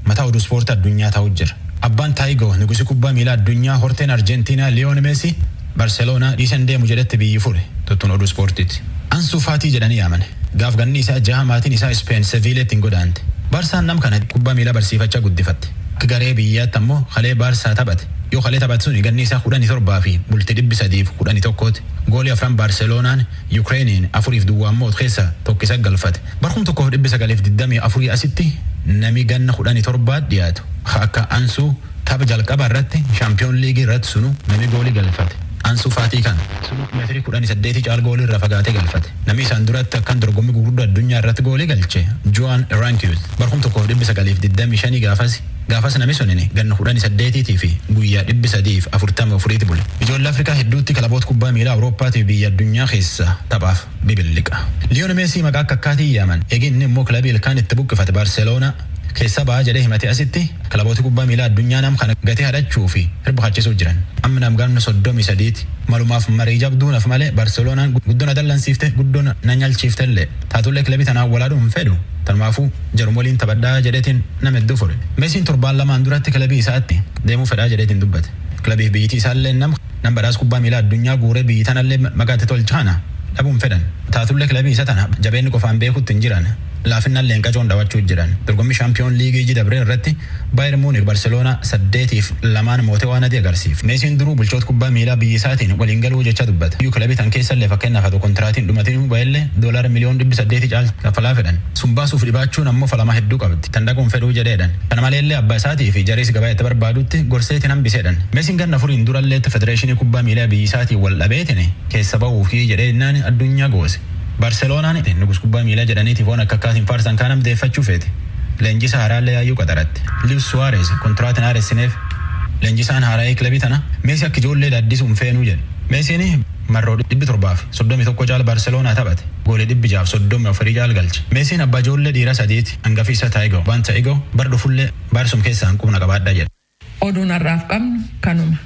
mataa oduu ispoortii addunyaa ta'uu jira. Abbaan Tiyaagoo nugusi kubbaa miilaa addunyaa horteen Arjentiinaa Liyoon Meesii Barseloonaa dhiisan deemu jedhetti biyyi fure tuttuun oduu ispoortiiti. Ansuu Faatii jedhanii yaaman. Gaaf ganni isaa jaha maatiin isaa Speen Seviileetti hin godaante. Baarsaan nam kana kubbaa miilaa barsiifachaa guddifatte. Garee biyyaatti ammoo kalee Baarsaa taphate. Yoo kalee taphate sun ganni isaa 17 fi bultii 311 goolii afran Barseloonaan Yukireeniin 4-2 ammoo keessa tokkisa galfate. Barkum 1924 asitti nami ganna 17 dhiyaatu. Akka Ansuu tapha jalqaba irratti Champions League irratti sunu nami goolii galfate. Ansuu Faatii kan sunu meetirii 18 caal goolii irra fagaatee galfate. Nami isaan duratti akkan dorgommii gurguddaa addunyaa irratti goolii galche Joan Rankius barkum 1925 gaafas nami sunini ganna 18 fi guyyaa 344 bule. Ijoollee Afrikaa hedduutti kilaboota kubbaa miilaa Awurooppaatii biyya addunyaa keessa taphaaf bibilliqa. Liyoon Meesii maqaa akkaatii yaaman eeginni immoo kilabii ilkaan itti buqqifate Barseloonaa keessa ba'aa jedhee himate asitti kilaboota kubbaa miilaa addunyaa nam kana gatii hadhachuu fi hirbaachisuu jiran. Amma nam ganna 33 malumaaf marii jabduunaf malee Barseloonaan guddoon adallansiifte guddoon na nyaalchiiftellee taatullee kilabii tanaan walaadhuun fedhu. Tanmaafuu jarum waliin taphadhaa jedheetiin nama hedduu fure. Meesiin torbaan lamaan duratti kilabii isaatti deemuu fedhaa jedheetiin dubbate. Kilabiif biyyittii isaallee nam badhaasa kubbaa miilaa addunyaa guuree biyyi tanallee maqaatti tolchaana dhabuun fedhan. Taatullee kilabii isa tana jabeenni qofaan beekutti hin jiran. Laafinnallee qacoon daawwachuu jiran. Dorgommii Champions League jidabree irratti Bayern Munich Barcelona 8-2 mootee waan adii agarsiif. Meesiin duruu bulchoota kubbaa miilaa biyya isaatiin waliin galuu jecha dubbata. Iyyuu kilabii tan keessallee fakkeenyaaf haa kontiraatiin dhumatiin baay'illee $8 miliyoon 800 caal kaffalaa fedhan. Sun baasuuf dhibaachuun ammoo falama hedduu qabdi. Tan dhaquun fedhuu jedheedhan. Kana maleellee abbaa isaatii fi jarees gabaa itti barbaadutti gorseetiin hambiseedhan. Meesiin ganna furiin duralleetti federeeshinii kubbaa miilaa biyya isaatiin wal dhabeetiin keessa ba'uu fi jedheenyaan addunyaa goose. Barseloonaan nugus kubbaa miilaa jedhaniitiif waan akka akkaatiin faarsan kaan amdeeffachuu feete. Leenjisaa haaraallee yaayyuu qaxaratti. Luis Suarez kontiraatiin haaressineef leenjisaan haaraa'ee kilabii tana Meesii akka ijoollee daddisuun feenuu jedhe. Meesiin marroo 731 caal Barseloonaa taphate. Goolii 634 caal galche. Meesiin abbaa ijoollee dhiiraa 3 hangafi isa Tiyaagoo. Abbaan Tiyaagoo bar dhufullee baarsum keessaan qubna qabaadhaa jedhe. Oduun har'aaf qabnu kanuma.